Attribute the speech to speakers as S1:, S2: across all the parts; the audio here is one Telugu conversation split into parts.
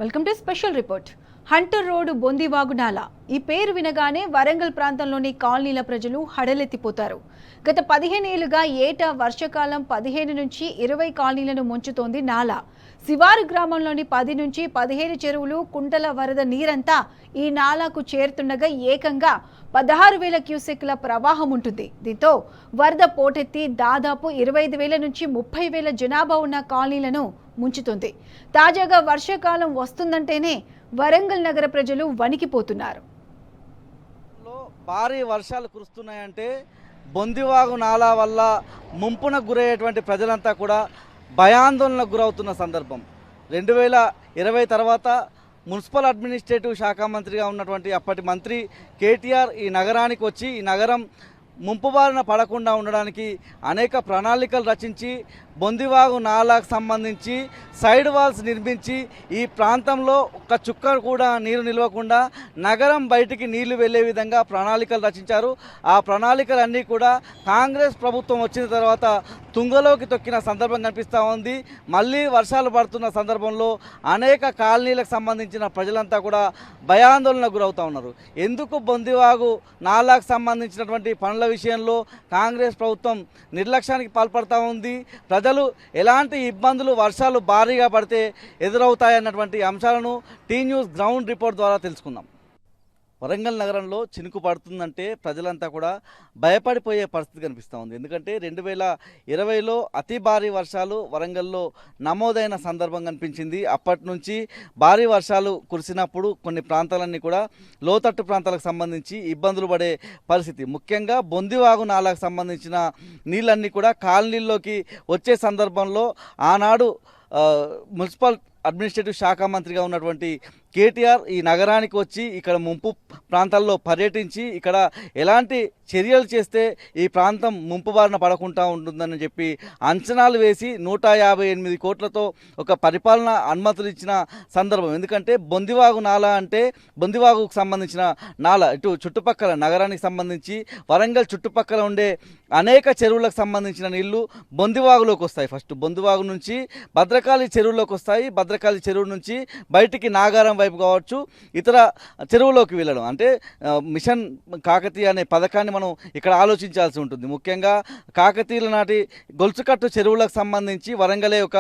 S1: Welcome to special report. Hunter road Bondivagu నాల ఈ పేరు వినగానే వరంగల్ ప్రాంతంలోని కాలనీల ప్రజలు హడలెత్తిపోతారు. గత 15 ఏళ్లుగా ఏటా వర్షకాలం 15 నుంచి 20 కాలనీలను ముంచుతోంది నాల. శివారు గ్రామంలోని 10 నుంచి 15 చెరువులు కుంటల వరద నీరంతా ఈ నాలాకు చేరుతుండగా ఏకంగా 16,000 క్యూసెక్ల ప్రవాహం ఉంటుంది. దీంతో వరద పోటెత్తి దాదాపు 25,000 నుంచి 30,000 జనాభా ఉన్న కాలనీలను ముంచుతుంది. తాజాగా వర్షాకాలం వస్తుందంటేనే వరంగల్ నగర ప్రజలు వణికిపోతున్నారు.
S2: భారీ వర్షాలు కురుస్తున్నాయంటే బొందివాగు నాలా వల్ల ముంపున గురయ్యేటువంటి ప్రజలంతా కూడా భయాందోళనకు గురవుతున్న సందర్భం. 2020 తర్వాత మున్సిపల్ అడ్మినిస్ట్రేటివ్ శాఖ మంత్రిగా ఉన్నటువంటి అప్పటి మంత్రి కేటీఆర్ ఈ నగరానికి వచ్చి ఈ నగరం ముంపు బారిన పడకుండా ఉండడానికి అనేక ప్రణాళికలు రచించి బొందివాగు నాలాకు సంబంధించి సైడ్ వాల్స్ నిర్మించి ఈ ప్రాంతంలో ఒక చుక్క కూడా నీరు నిలవకుండా నగరం బయటికి నీళ్లు వెళ్ళే విధంగా ప్రణాళికలు రచించారు. ఆ ప్రణాళికలన్నీ కూడా కాంగ్రెస్ ప్రభుత్వం వచ్చిన తర్వాత తుంగలోకి తొక్కిన సందర్భం కనిపిస్తూ ఉంది. మళ్ళీ వర్షాలు పడుతున్న సందర్భంలో అనేక కాలనీలకు సంబంధించిన ప్రజలంతా కూడా భయాందోళనకు గురవుతూ ఉన్నారు. ఎందుకు బొందివాగు నాలాకు సంబంధించినటువంటి పనుల విషయంలో కాంగ్రెస్ ప్రభుత్వం నిర్లక్ష్యానికి పాల్పడుతూ ఉంది, ప్రజలు ఎలాంటి ఇబ్బందులు వర్షాలు భారీగా పడితే ఎదురవుతాయన్నటువంటి అంశాలను టీ న్యూస్ గ్రౌండ్ రిపోర్ట్ ద్వారా తెలుసుకుందాం. వరంగల్ నగరంలో చినుకు పడుతుందంటే ప్రజలంతా కూడా భయపడిపోయే పరిస్థితి కనిపిస్తూ ఉంది. ఎందుకంటే 2020లో అతి భారీ వర్షాలు వరంగల్లో నమోదైన సందర్భం కనిపించింది. అప్పటి నుంచి భారీ వర్షాలు కురిసినప్పుడు కొన్ని ప్రాంతాలన్నీ కూడా లోతట్టు ప్రాంతాలకు సంబంధించి ఇబ్బందులు పడే పరిస్థితి. ముఖ్యంగా బొందివాగు నాలాకు సంబంధించిన నీళ్ళన్నీ కూడా కాలనీల్లోకి వచ్చే సందర్భంలో ఆనాడు మున్సిపల్ అడ్మినిస్ట్రేటివ్ శాఖ మంత్రిగా ఉన్నటువంటి కేటీఆర్ ఈ నగరానికి వచ్చి ఇక్కడ ముంపు ప్రాంతాల్లో పర్యటించి ఇక్కడ ఎలాంటి చర్యలు చేస్తే ఈ ప్రాంతం ముంపు బారిన పడకుండా ఉంటుందని చెప్పి అంచనాలు వేసి 158 కోట్లతో ఒక పరిపాలన అనుమతులు ఇచ్చిన సందర్భం. ఎందుకంటే బొందివాగు నాలా అంటే బొందివాగుకు సంబంధించిన నాల ఇటు చుట్టుపక్కల నగరానికి సంబంధించి వరంగల్ చుట్టుపక్కల ఉండే అనేక చెరువులకు సంబంధించిన నీళ్లు బొందివాగులోకి వస్తాయి. ఫస్ట్ బొందివాగు నుంచి భద్రకాళి చెరువులోకి వస్తాయి. భద్రకాళి చెరువు నుంచి బయటికి నాగారం వైపు కావచ్చు ఇతర చెరువులోకి వెళ్ళడం. అంటే మిషన్ కాకతీయ అనే పథకాన్ని మనం ఇక్కడ ఆలోచించాల్సి ఉంటుంది. ముఖ్యంగా కాకతీయుల నాటి గొలుసుకట్టు చెరువులకు సంబంధించి వరంగలే ఒక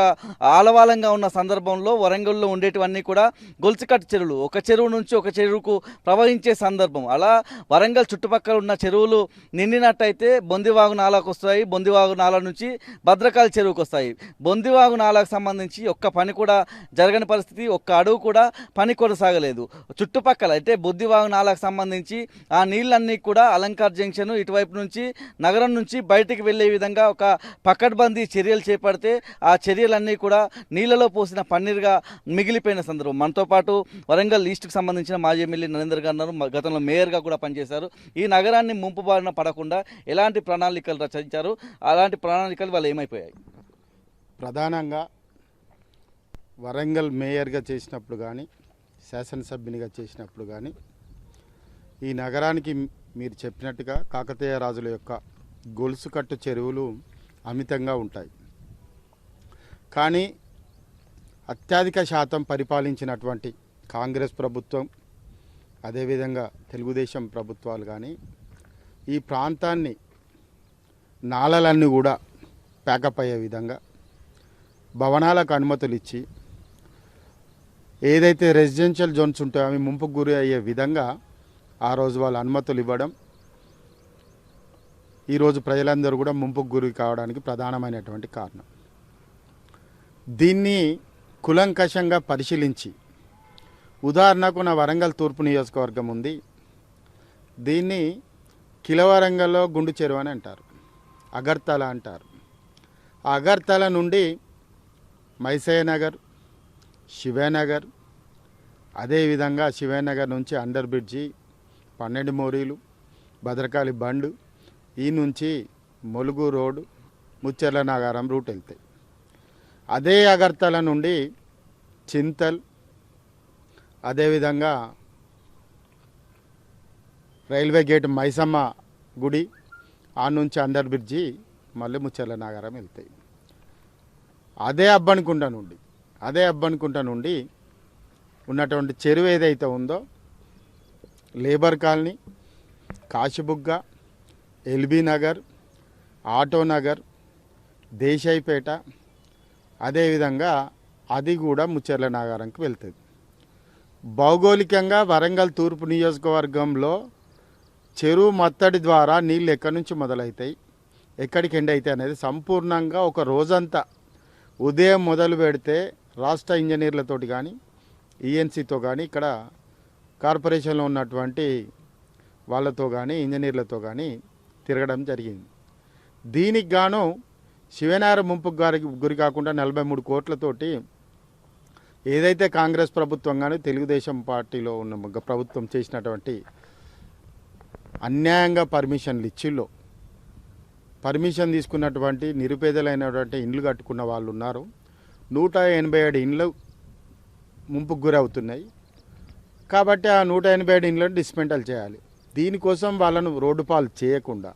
S2: ఆలవాలంగా ఉన్న సందర్భంలో వరంగల్లో ఉండేటివన్నీ కూడా గొలుసుకట్టు చెరువులు, ఒక చెరువు నుంచి ఒక చెరువుకు ప్రవహించే సందర్భం. అలా వరంగల్ చుట్టుపక్కల ఉన్న చెరువులు నిండినట్టయితే బొందివాగు నాలాకు వస్తాయి. బొందివాగు నాలా నుంచి భద్రకాళి చెరువుకు వస్తాయి. బొందివాగు నాలాకు సంబంధించి ఒక్క పని కూడా జరగని పరిస్థితి, ఒక్క అడుగు కూడా పని కొనసాగలేదు. చుట్టుపక్కల అంటే బొందివాగు నాలాకు సంబంధించి ఆ నీళ్ళన్నీ కూడా అలంకార్ జంక్షన్ ఇటువైపు నుంచి నగరం నుంచి బయటికి వెళ్ళే విధంగా ఒక పకడ్బందీ చర్యలు చేపడితే ఆ చర్యలన్నీ కూడా నీళ్ళలో పోసిన పన్నీరుగా మిగిలిపోయిన సందర్భం. మనతో పాటు వరంగల్ ఈస్ట్కి సంబంధించిన మాజీ ఎమ్మెల్యే నరేందర్ గారు గతంలో మేయర్గా కూడా పనిచేశారు. ఈ నగరాన్ని ముంపు బారిన పడకుండా ఎలాంటి ప్రణాళికలు రచించారు, అలాంటి ప్రణాళికలు వాళ్ళు ఏమైపోయాయి?
S3: ప్రధానంగా వరంగల్ మేయర్గా చేసినప్పుడు కానీ శాసనసభ్యునిగా చేసినప్పుడు కానీ ఈ నగరానికి మీరు చెప్పినట్టుగా కాకతీయ రాజుల యొక్క గొలుసుకట్టు చెరువులు అమితంగా ఉంటాయి. కానీ అత్యధిక శాతం పరిపాలించినటువంటి కాంగ్రెస్ ప్రభుత్వం అదేవిధంగా తెలుగుదేశం ప్రభుత్వాలు కానీ ఈ ప్రాంతాన్ని నాలలన్నీ కూడా ప్యాకప్ అయ్యే విధంగా భవనాలకు అనుమతులు ఇచ్చి ఏదైతే రెసిడెన్షియల్ జోన్స్ ఉంటాయో అవి ముంపుకు గురి అయ్యే విధంగా ఆ రోజు వాళ్ళు అనుమతులు ఇవ్వడం ఈరోజు ప్రజలందరూ కూడా ముంపుకు గురి కావడానికి ప్రధానమైనటువంటి కారణం. దీన్ని కులంకషంగా పరిశీలించి ఉదాహరణకు నా వరంగల్ తూర్పు నియోజకవర్గం ఉంది. దీన్ని కిలవరంగల్లో గుండు చెరువు అని అంటారు, అగర్తల అంటారు. ఆ అగర్తల నుండి మైసయ్య నగర్, శివనగర్, అదేవిధంగా శివనగర్ నుంచి అండర్ బ్రిడ్జి, 12 మోరీలు, భద్రకాళి బండు, ఈ నుంచి ములుగు రోడ్డు, ముచ్చెర్ల నాగారం రూట్ వెళ్తాయి. అదే అగర్తల నుండి చింతల్, అదేవిధంగా రైల్వే గేట్ మైసమ్మ గుడి, ఆ నుంచి అండర్ బ్రిడ్జి మళ్ళీ ముచ్చెర్ల నాగారం వెళ్తాయి. అదే అబ్బనుకుంట నుండి ఉన్నటువంటి చెరువు ఏదైతే ఉందో labour colony, Kashibugga, LB Nagar, auto Nagar, Desaipet, అదేవిధంగా అది కూడా ముచ్చెర్ల నాగారంకి వెళ్తుంది. భౌగోళికంగా వరంగల్ తూర్పు నియోజకవర్గంలో చెరువు మత్తడి ద్వారా నీళ్ళు ఎక్కడి నుంచి మొదలవుతాయి, ఎక్కడికి ఎండ్ అవుతాయి అనేది సంపూర్ణంగా ఒక రోజంతా ఉదయం మొదలు పెడితే రాష్ట్ర ఇంజనీర్లతోటి కానీ ఈఎన్సీతో కానీ ఇక్కడ కార్పొరేషన్లో ఉన్నటువంటి వాళ్ళతో కానీ ఇంజనీర్లతో కానీ తిరగడం జరిగింది. దీనికి గాను శివనార ముంపుకు గురి కాకుండా 43 కోట్లతోటి ఏదైతే కాంగ్రెస్ ప్రభుత్వం కానీ తెలుగుదేశం పార్టీలో ఉన్న ప్రభుత్వం చేసినటువంటి అన్యాయంగా పర్మిషన్లు ఇచ్చిల్లో పర్మిషన్ తీసుకున్నటువంటి నిరుపేదలైనటువంటి ఇండ్లు కట్టుకున్న వాళ్ళు ఉన్నారు. 187 ఇండ్లు ముంపుకు గురవుతున్నాయి. కాబట్టి ఆ 187 ఇండ్లను డిస్మెంటల్ చేయాలి. దీనికోసం వాళ్ళను రోడ్డు పాలు చేయకుండా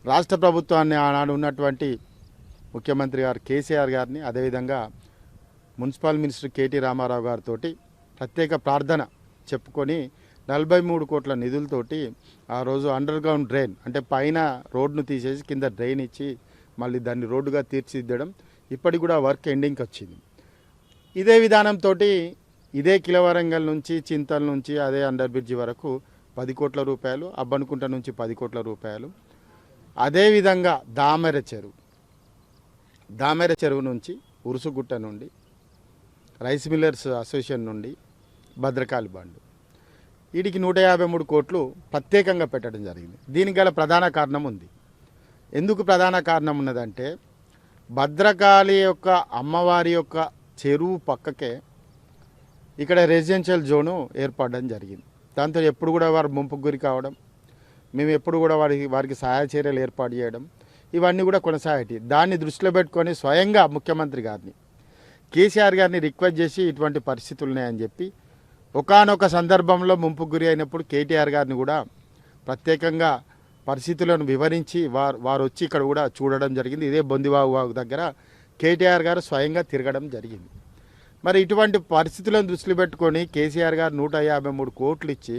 S3: రాష్ట్ర ప్రభుత్వాన్ని ఆనాడు ఉన్నటువంటి ముఖ్యమంత్రి గారు కేసీఆర్ గారిని, అదేవిధంగా మున్సిపల్ మినిస్టర్ కేటీ రామారావు గారితో ప్రత్యేక ప్రార్థన చెప్పుకొని 43 కోట్ల నిధులతోటి ఆ రోజు అండర్ గ్రౌండ్ డ్రైన్ అంటే పైన రోడ్ను తీసేసి కింద డ్రైన్ ఇచ్చి మళ్ళీ దాన్ని రోడ్డుగా తీర్చిదిద్దడం ఇప్పటికి కూడా వర్క్ ఎండింగ్కి వచ్చింది. ఇదే విధానంతో ఇదే కిలవరంగల్ నుంచి చింతల నుంచి అదే అండర్ బ్రిడ్జి వరకు 10 కోట్ల రూపాయలు, అబ్బనుకుంట నుంచి 10 కోట్ల రూపాయలు, అదేవిధంగా దామెర చెరువు నుంచి ఉరుసుగుట్ట నుండి రైస్ మిల్లర్స్ అసోసియేషన్ నుండి భద్రకాళి బండు వీటికి 153 కోట్లు ప్రత్యేకంగా పెట్టడం జరిగింది. దీనికి గల ప్రధాన కారణం ఉంది. ఎందుకు ప్రధాన కారణం ఉన్నదంటే భద్రకాళి యొక్క అమ్మవారి యొక్క చెరువు పక్కకే ఇక్కడ రెసిడెన్షియల్ జోను ఏర్పడడం జరిగింది. దాంతో ఎప్పుడు కూడా వారు ముంపుకు గురి కావడం, మేము ఎప్పుడు కూడా వారికి సహాయ చర్యలు ఏర్పాటు చేయడం ఇవన్నీ కూడా కొనసాగటి. దాన్ని దృష్టిలో పెట్టుకొని స్వయంగా ముఖ్యమంత్రి గారిని కేసీఆర్ గారిని రిక్వెస్ట్ చేసి ఇటువంటి పరిస్థితులు ఉన్నాయని చెప్పి ఒకానొక సందర్భంలో ముంపుకు గురి అయినప్పుడు కేటీఆర్ గారిని కూడా ప్రత్యేకంగా పరిస్థితులను వివరించి వారు వచ్చి ఇక్కడ కూడా చూడడం జరిగింది. ఇదే బొందివాగు దగ్గర కేటీఆర్ గారు స్వయంగా తిరగడం జరిగింది. మరి ఇటువంటి పరిస్థితులను దృష్టిలో పెట్టుకొని కేసీఆర్ గారు 153 కోట్లు ఇచ్చి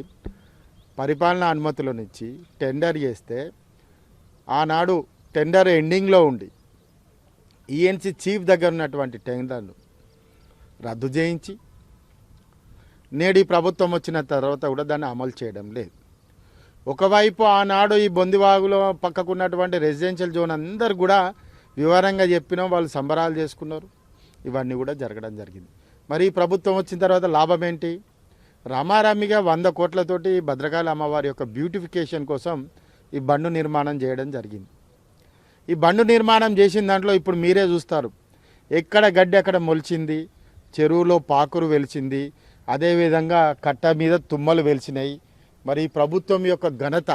S3: పరిపాలనా అనుమతులను ఇచ్చి టెండర్ చేస్తే ఆనాడు టెండర్ ఎండింగ్లో ఉండి ఈఎన్సీ చీఫ్ దగ్గర ఉన్నటువంటి టెండర్ను రద్దు చేయించి నేడు ఈ ప్రభుత్వం వచ్చిన తర్వాత కూడా దాన్ని అమలు చేయడం లేదు. ఒకవైపు ఆనాడు ఈ బొందివాగులో పక్కకున్నటువంటి రెసిడెన్షియల్ జోన్ అందరు కూడా వివరంగా చెప్పినాం, వాళ్ళు సంబరాలు చేసుకున్నారు, ఇవన్నీ కూడా జరగడం జరిగింది. మరి ఈ ప్రభుత్వం వచ్చిన తర్వాత లాభం ఏంటి? రామారామిగా 100 కోట్లతోటి భద్రకాళి అమ్మవారి యొక్క బ్యూటిఫికేషన్ కోసం ఈ బండు నిర్మాణం చేయడం జరిగింది. ఈ బండు నిర్మాణం చేసిన దాంట్లో ఇప్పుడు మీరే చూస్తారు, ఎక్కడ గడ్డి అక్కడ మొలిచింది, చెరువులో పాకురు వెలిచింది, అదేవిధంగా కట్ట మీద తుమ్మలు వెలిచినాయి. మరి ఈ ప్రభుత్వం యొక్క ఘనత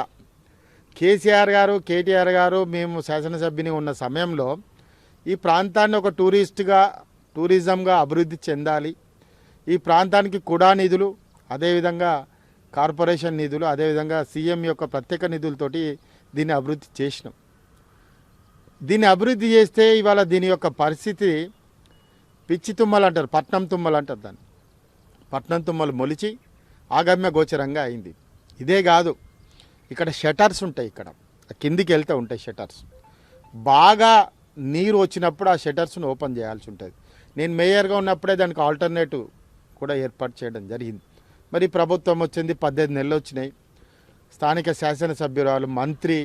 S3: కేసీఆర్ గారు కేటీఆర్ గారు మేము శాసనసభ్యుని ఉన్న సమయంలో ఈ ప్రాంతాన్ని ఒక టూరిజంగా అభివృద్ధి చెందాలి, ఈ ప్రాంతానికి కుడా నిధులు, అదేవిధంగా కార్పొరేషన్ నిధులు, అదేవిధంగా సీఎం యొక్క ప్రత్యేక నిధులతోటి దీన్ని అభివృద్ధి చేసినాం. దీన్ని అభివృద్ధి చేస్తే ఇవాళ దీని యొక్క పరిస్థితి పిచ్చి తుమ్మలు అంటారు, పట్నం తుమ్మలు అంటారు దాన్ని. పట్నం తుమ్మలు మొలిచి ఆగమ్య గోచరంగా అయింది. ఇదే కాదు, ఇక్కడ షటర్స్ ఉంటాయి, ఇక్కడ కిందికి వెళ్తే ఉంటాయి షటర్స్. బాగా నీరు వచ్చినప్పుడు ఆ షటర్స్ను ఓపెన్ చేయాల్సి ఉంటుంది. నేను మేయర్గా ఉన్నప్పుడే దానికి ఆల్టర్నేటివ్ కూడా ఏర్పాటు చేయడం జరిగింది. మరి ప్రభుత్వం వచ్చింది, 18 నెలలు వచ్చినాయి. స్థానిక శాసనసభ్యురాలు, మంత్రి,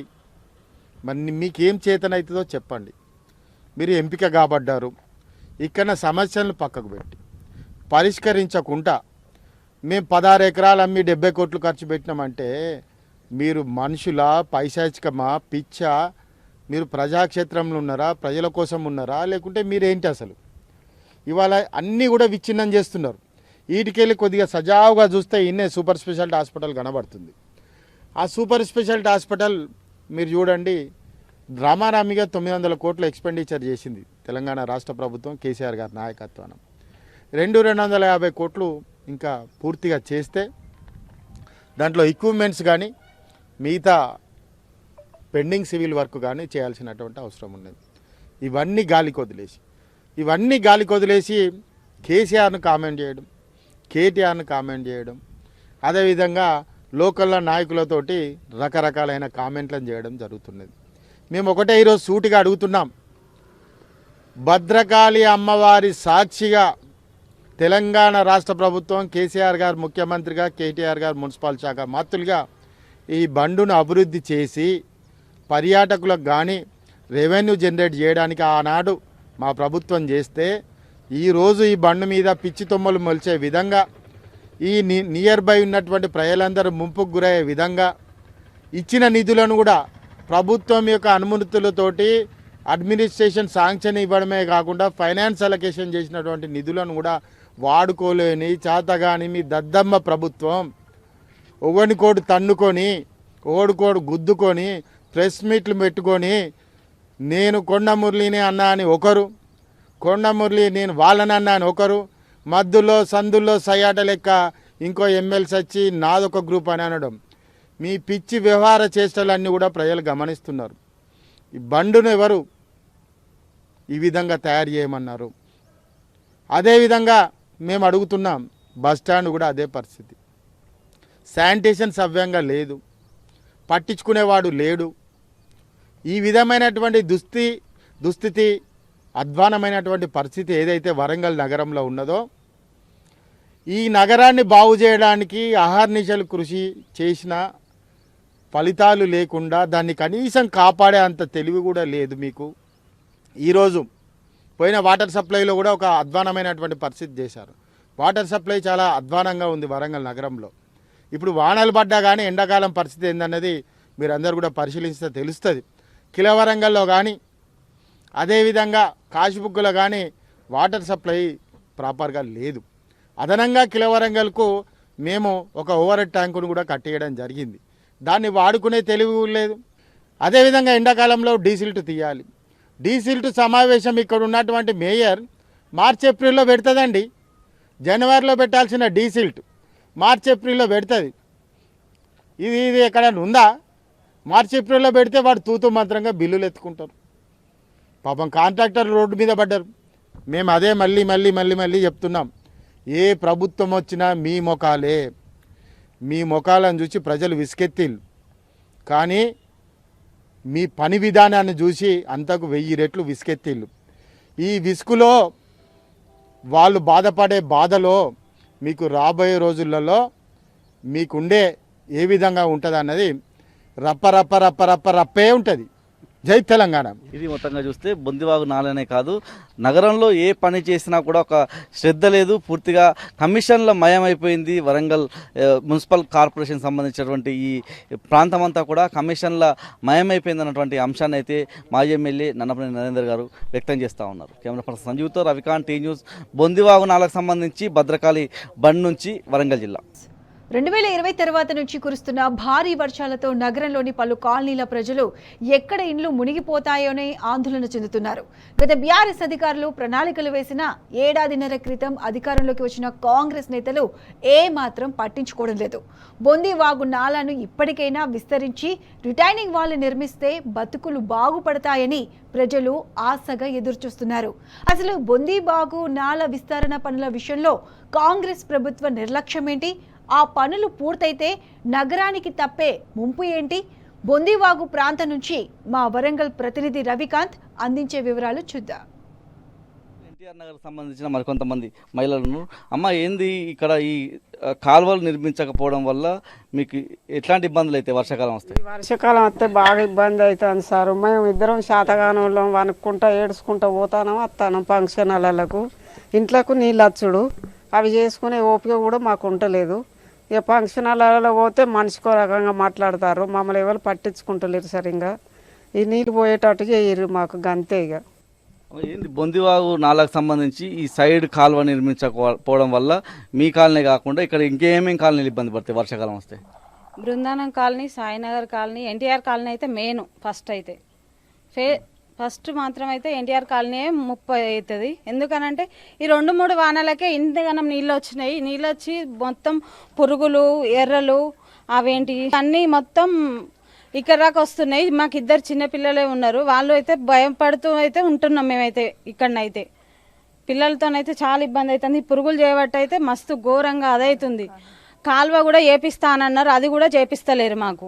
S3: మరి మీకేం చేతనవుతుందో చెప్పండి. మీరు ఎంపిక కాబడ్డారు, ఇక్కడ సమస్యలను పక్కకు పెట్టి పరిష్కరించకుండా మేము 16 ఎకరాలు అమ్మి 70 కోట్లు ఖర్చు పెట్టినామంటే మీరు మనుషుల పైశాచికమా, పిచ్చా? మీరు ప్రజాక్షేత్రంలో ఉన్నారా, ప్రజల కోసం ఉన్నారా, లేకుంటే మీరేంటి అసలు? ఇవాళ అన్నీ కూడా విచ్ఛిన్నం చేస్తున్నారు. వీటికెళ్ళి కొద్దిగా సజావుగా చూస్తే ఇన్నే సూపర్ స్పెషాలిటీ హాస్పిటల్ కనబడుతుంది. ఆ సూపర్ స్పెషాలిటీ హాస్పిటల్ మీరు చూడండి, రామారామిగా 900 కోట్లు ఎక్స్పెండిచర్ చేసింది తెలంగాణ రాష్ట్ర ప్రభుత్వం కేసీఆర్ గారి నాయకత్వాన. 250 కోట్లు ఇంకా పూర్తిగా చేస్తే దాంట్లో ఎక్విప్మెంట్స్ కానీ మిగతా పెండింగ్ సివిల్ వర్క్ కానీ చేయాల్సినటువంటి అవసరం ఉన్నది. ఇవన్నీ గాలికి వదిలేసి కేసీఆర్ను కామెంట్ చేయడం, కేటీఆర్ను కామెంట్ చేయడం, అదేవిధంగా లోకల్ నాయకులతోటి రకరకాలైన కామెంట్లను చేయడం జరుగుతున్నది. మేము ఒకటే ఈరోజు సూటిగా అడుగుతున్నాం, భద్రకాళి అమ్మవారి సాక్షిగా తెలంగాణ రాష్ట్ర ప్రభుత్వం, కేసీఆర్ గారు ముఖ్యమంత్రిగా, కేటీఆర్ గారు మున్సిపల్ శాఖ మంత్రులుగా ఈ బండును అభివృద్ధి చేసి పర్యాటకులకు కానీ రెవెన్యూ జనరేట్ చేయడానికి ఆనాడు మా ప్రభుత్వం చేస్తే, ఈరోజు ఈ బండు మీద పిచ్చి తొమ్మలు మొలిచే విధంగా, ఈ నియర్ బై ఉన్నటువంటి ప్రజలందరూ ముంపుకు గురయ్యే విధంగా ఇచ్చిన నిధులను కూడా ప్రభుత్వం యొక్క అనుమతులతోటి అడ్మినిస్ట్రేషన్ శాంక్షన్ ఇవ్వడమే కాకుండా ఫైనాన్స్ అలొకేషన్ చేసినటువంటి నిధులను కూడా వాడుకోలేని చేతగాని మీ దద్దమ్మ ప్రభుత్వం ఒకడికోడు తన్నుకొని ఓడికోడు గుద్దుకొని ప్రెస్ మీట్లు పెట్టుకొని నేను కొండ మురళిని అన్నా అని ఒకరు, కొండ మురళి నేను వాళ్ళని అన్నా అని ఒకరు, మధ్యలో సందుల్లో సయాట లెక్క ఇంకో ఎమ్మెల్సీ వచ్చి నాదొక గ్రూప్ అని అనడం, మీ పిచ్చి వ్యవహార చేష్టలన్నీ కూడా ప్రజలు గమనిస్తున్నారు. ఈ బండును ఎవరు ఈ విధంగా తయారు చేయమన్నారు? అదేవిధంగా మేము అడుగుతున్నాం, బస్టాండ్ కూడా అదే పరిస్థితి. శానిటేషన్ సవ్యంగా లేదు, పట్టించుకునేవాడు లేడు. ఈ విధమైనటువంటి దుస్థితి అధ్వానమైనటువంటి పరిస్థితి ఏదైతే వరంగల్ నగరంలో ఉన్నదో, ఈ నగరాన్ని బాగు చేయడానికి అహర్నిశలు కృషి చేసిన ఫలితాలు లేకుండా దాన్ని కనీసం కాపాడే అంత తెలివి కూడా లేదు మీకు. ఈరోజు పోయిన వాటర్ సప్లైలో కూడా ఒక అధ్వానమైనటువంటి పరిస్థితి చేశారు. వాటర్ సప్లై చాలా అధ్వానంగా ఉంది వరంగల్ నగరంలో. ఇప్పుడు వానలు పడ్డా కానీ ఎండాకాలం పరిస్థితి ఏందన్నది మీరు అందరూ కూడా పరిశీలిస్తే తెలుస్తుంది. కిలవరంగల్లో కానీ అదేవిధంగా కాశీబుగ్గలో కానీ వాటర్ సప్లై ప్రాపర్గా లేదు. అదనంగా కిలవరంగల్కు మేము ఒక ఓవర్ హెడ్ ట్యాంకును కూడా కట్టేయడం జరిగింది. దాన్ని వాడుకునే తెలివి లేదు. అదేవిధంగా ఎండాకాలంలో డీసిల్ట్ తీయాలి. డీసిల్ట్ సమావేశం ఇక్కడ ఉన్నటువంటి మేయర్ మార్చి ఏప్రిల్లో పెడుతుందండి. జనవరిలో పెట్టాల్సిన డీసిల్ట్ మార్చి ఏప్రిల్లో పెడుతుంది. ఇది ఎక్కడైనా ఉందా? మార్చి ఏప్రిల్లో పెడితే వాడు తూతు మంత్రంగా బిల్లులు ఎత్తుకుంటారు. పాపం కాంట్రాక్టర్ రోడ్డు మీద పడ్డారు. మేము అదే మళ్ళీ చెప్తున్నాం, ఏ ప్రభుత్వం వచ్చినా మీ ముఖాలను చూసి ప్రజలు విసుకెత్తిళ్ళు, కానీ మీ పని విధానాన్ని చూసి అంతకు 1000 రెట్లు విసుకెత్తిళ్ళు. ఈ విసుగులో వాళ్ళు బాధపడే బాధలో మీకు రాబోయే రోజులలో మీకుండే ఏ విధంగా ఉంటుంది అన్నది రప్పే ఉంటుంది. జై తెలంగాణ.
S2: ఇది మొత్తంగా చూస్తే బొందివాగు నాలనే కాదు, నగరంలో ఏ పని చేసినా కూడా ఒక శ్రద్ధ లేదు. పూర్తిగా కమిషన్ల మయమైపోయింది. వరంగల్ మున్సిపల్ కార్పొరేషన్ సంబంధించినటువంటి ఈ ప్రాంతం అంతా కూడా కమిషన్ల మయమైపోయింది అన్నటువంటి అంశాన్ని అయితే మాజీ ఎమ్మెల్యే నన్నపనేని నరేందర్ గారు వ్యక్తం చేస్తూ ఉన్నారు. కెమెరా పర్సన్ సంజీవ్తో రవికాంత్, టీ న్యూస్, బొందివాగు నాలకు సంబంధించి భద్రకాళి బండ్ నుంచి వరంగల్ జిల్లా.
S1: 2020 తర్వాత నుంచి కురుస్తున్న భారీ వర్షాలతో నగరంలోని పలు కాలనీల ప్రజలు ఎక్కడ ఇండ్లు మునిగిపోతాయోనే ఆందోళన చెందుతున్నారు. గత బీఆర్ఎస్ అధికారులు ప్రణాళికలు వేసిన ఏడాదిన్నర క్రితం అధికారంలోకి వచ్చిన కాంగ్రెస్ నేతలు ఏమాత్రం పట్టించుకోవడం లేదు. బొందివాగు నాలాను ఇప్పటికైనా విస్తరించి రిటైనింగ్ వాల్ నిర్మిస్తే బతుకులు బాగుపడతాయని ప్రజలు ఆశగా ఎదురుచూస్తున్నారు. అసలు బొందివాగు నాల విస్తరణ పనుల విషయంలో కాంగ్రెస్ ప్రభుత్వ నిర్లక్ష్యం ఏంటి? ఆ పనులు పూర్తయితే నగరానికి తప్పే ముంపు ఏంటి? బొందివాగు ప్రాంతం నుంచి మా వరంగల్ ప్రతినిధి రవికాంత్ అందించే వివరాలు చూద్దాం.
S2: ఎన్టీఆర్ నగర్ సంబంధించిన మరికొంతమంది మహిళలను, అమ్మ ఏంది ఇక్కడ ఈ కాలువలు నిర్మించకపోవడం వల్ల మీకు ఎట్లాంటి ఇబ్బందులు అయితే వర్షాకాలం వస్తాయి?
S4: వర్షాకాలం వస్తే బాగా ఇబ్బంది అవుతుంది సార్. మేము ఇద్దరం శాతగానంలో వనుక్కుంటా ఏడుచుకుంటా పోతాను వస్తాను ఫంక్షన్ హాలకు. ఇంట్లోకి నీళ్ళు వచ్చుడు అవి చేసుకునే ఓపిక కూడా మాకు ఉండలేదు. ఇక ఫంక్షన్ హాలలో పోతే మనిషికో రకంగా మాట్లాడతారు, మమ్మల్ని ఎవరు పట్టించుకుంటలేరు సరిగ్గా. ఈ నీళ్ళు పోయేటట్టు చేయరు మాకు గంతే. ఇక
S2: ఏంది బొందివాగు నాలకు సంబంధించి ఈ సైడ్ కాలువ నిర్మించకపోవడం వల్ల మీ కాలనీ కాకుండా ఇక్కడ ఇంకేమేమి కాలనీలు ఇబ్బంది పడతాయి వర్షాకాలం వస్తే?
S5: Brindavanam colony, Sainagar colony, NTR colony అయితే మెయిన్ ఫస్ట్ మాత్రం అయితే ఎన్టీఆర్ కాలనీ 30 అవుతుంది. ఎందుకనంటే ఈ 2-3 వానలకే ఇంతగానం నీళ్ళు వచ్చినాయి. నీళ్ళు వచ్చి మొత్తం పురుగులు, ఎర్రలు, అవేంటి అన్నీ మొత్తం ఇక్కడ దాకా వస్తున్నాయి. మాకు 2 చిన్నపిల్లలే ఉన్నారు. వాళ్ళు అయితే భయం పడుతూ అయితే ఉంటున్నాం మేమైతే. ఇక్కడనైతే పిల్లలతోనైతే చాలా ఇబ్బంది అవుతుంది. పురుగులు చేయబట్టి అయితే మస్తు ఘోరంగా అదవుతుంది. కాలువ కూడా ఏపిస్తానన్నారు, అది కూడా చేపిస్తలేరు మాకు.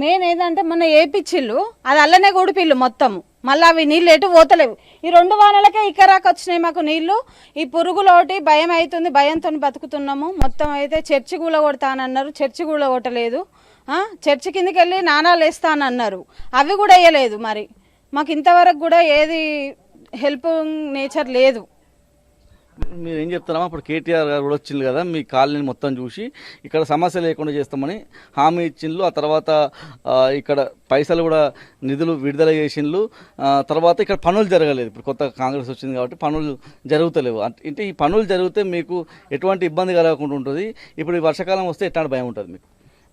S5: మెయిన్ ఏంటంటే మొన్న ఏపిచ్చిళ్ళు, అది అల్లనే గుడిపిల్లు మొత్తము, మళ్ళీ అవి నీళ్ళు ఎటు పోతలేవు. ఈ 2 వానలకే ఇక్కరాకు వచ్చినాయి మాకు నీళ్లు. ఈ పురుగులోటి భయం అవుతుంది, భయంతో బతుకుతున్నాము. మొత్తం అయితే చర్చి కూల కొడతానన్నారు, చర్చి కూల కొట్టలేదు. చర్చి కిందకి వెళ్ళి నాణాలు వేస్తానన్నారు, అవి కూడా వేయలేదు. మరి మాకు ఇంతవరకు కూడా ఏది హెల్పింగ్ నేచర్ లేదు.
S2: మీరు ఏం చెప్తారమ్మా? ఇప్పుడు కేటీఆర్ గారు కూడా వచ్చింది కదా, మీ కాలనీని మొత్తం చూసి ఇక్కడ సమస్య లేకుండా చేస్తామని హామీ ఇచ్చిండ్రు. ఆ తర్వాత ఇక్కడ పైసలు కూడా నిధులు విడుదల చేసిండ్రు. తర్వాత ఇక్కడ పనులు జరగలేదు. ఇప్పుడు కొత్త కాంగ్రెస్ వచ్చింది కాబట్టి పనులు జరుగుతలేవు. అంటే ఈ పనులు జరిగితే మీకు ఎటువంటి ఇబ్బంది కలగకుండా ఉంటుంది. ఇప్పుడు ఈ వర్షాకాలం వస్తే ఎట్లాంటి భయం ఉంటుంది మీకు?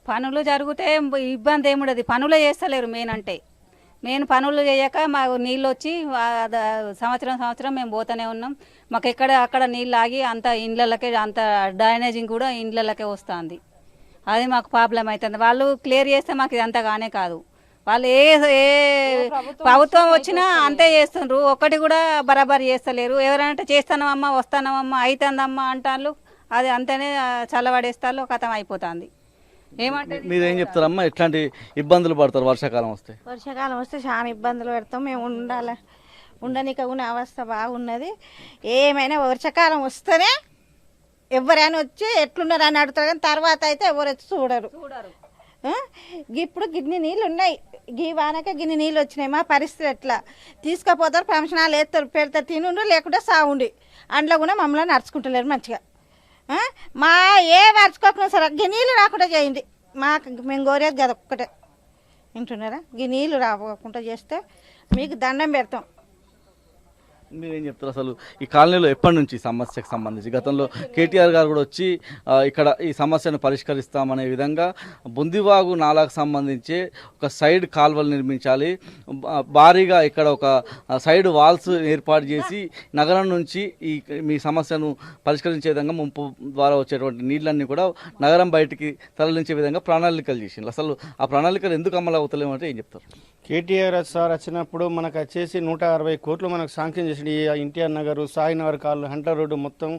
S6: పనులు జరిగితే ఇబ్బంది ఏముండదు. పనులే చేస్తలేరు. మెయిన్ పనులు చేయక మాకు నీళ్ళు వచ్చి సంవత్సరం మేము పోతూనే ఉన్నాం. మాకు అక్కడ నీళ్ళు ఆగి అంత ఇండ్లకే, అంత డ్రైనేజింగ్ కూడా ఇండ్లకే వస్తుంది. అది మాకు ప్రాబ్లం అవుతుంది. వాళ్ళు క్లియర్ చేస్తే మాకు ఇదంతా కానే కాదు. వాళ్ళు ఏ ప్రభుత్వం వచ్చినా అంతే చేస్తుండ్రు, ఒక్కటి కూడా బరాబర్ చేస్తలేరు. ఎవరంటే చేస్తానమ్మా, వస్తానమ్మా, అవుతుందమ్మా అంటారు, అది అంతనే చల్లబడేస్తారు, కథం అయిపోతుంది.
S2: మీరు ఏం చెప్తారమ్మా? ఎట్లాంటి ఇబ్బందులు పడతారు వర్షాకాలం వస్తే?
S7: వర్షాకాలం వస్తే చాలా ఇబ్బందులు పెడతాం. మేము ఉండనిక ఉన్న అవస్థ బాగున్నది. ఏమైనా వర్షాకాలం వస్తేనే ఎవరైనా వచ్చి ఎట్లున్నారు అని అడుగుతారు, కానీ తర్వాత అయితే ఎవరు వచ్చి చూడరు. ఇప్పుడు గిన్ని నీళ్ళు ఉన్నాయి, గీ వానకే గిన్ని నీళ్ళు వచ్చినాయి. మా పరిస్థితి ఎట్లా? తీసుకుపోతారు, పెన్షనాలు వేస్తారు, పెడతారు, తినుండు లేకుంటే సాగుండి. అందులో కూడా మమ్మల్ని నడుచుకుంటలేరు మంచిగా. మా ఏ నడుచుకోకుండా సరే గీ నీళ్ళు రాకుండా చేయండి. మేము కోరేది కదా ఒక్కటే, వింటున్నారా? గీ నీళ్ళు రాకుండా చేస్తే మీకు దండం పెడతాం.
S2: మీరేం చెప్తారు? అసలు ఈ కాలనీలో ఎప్పటి నుంచి సమస్యకు సంబంధించి గతంలో కేటీఆర్ గారు కూడా వచ్చి ఇక్కడ ఈ సమస్యను పరిష్కరిస్తామనే విధంగా బొందివాగు నాలాకు సంబంధించి ఒక సైడ్ కాల్వలు నిర్మించాలి, భారీగా ఇక్కడ ఒక సైడ్ వాల్స్ ఏర్పాటు చేసి నగరం నుంచి ఈ మీ సమస్యను పరిష్కరించే విధంగా ముంపు ద్వారా వచ్చేటువంటి నీళ్ళన్నీ కూడా నగరం బయటికి తరలించే విధంగా ప్రణాళికలు చేసింది. అసలు ఆ ప్రణాళికలు ఎందుకు అమలు అవుతలేమంటే ఏం చెప్తారు?
S3: కేటీఆర్ సార్ వచ్చినప్పుడు మనకు వచ్చేసి 160 కోట్లు మనకు శాంక్షన్ చేసి NTR Nagar, Sainagar colony, Hunter road మొత్తం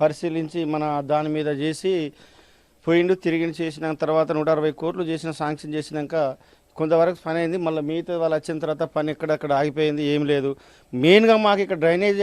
S3: పరిశీలించి మన దాని మీద చేసి పోయిండు. తిరిగి చేసిన తర్వాత 160 కోట్లు చేసిన శాంక్షన్ చేసినాక కొంతవరకు పని అయింది. మళ్ళీ మిగతా వాళ్ళు వచ్చిన తర్వాత పని ఎక్కడక్కడ ఆగిపోయింది, ఏం లేదు. మెయిన్గా మాకు ఇక్కడ డ్రైనేజీ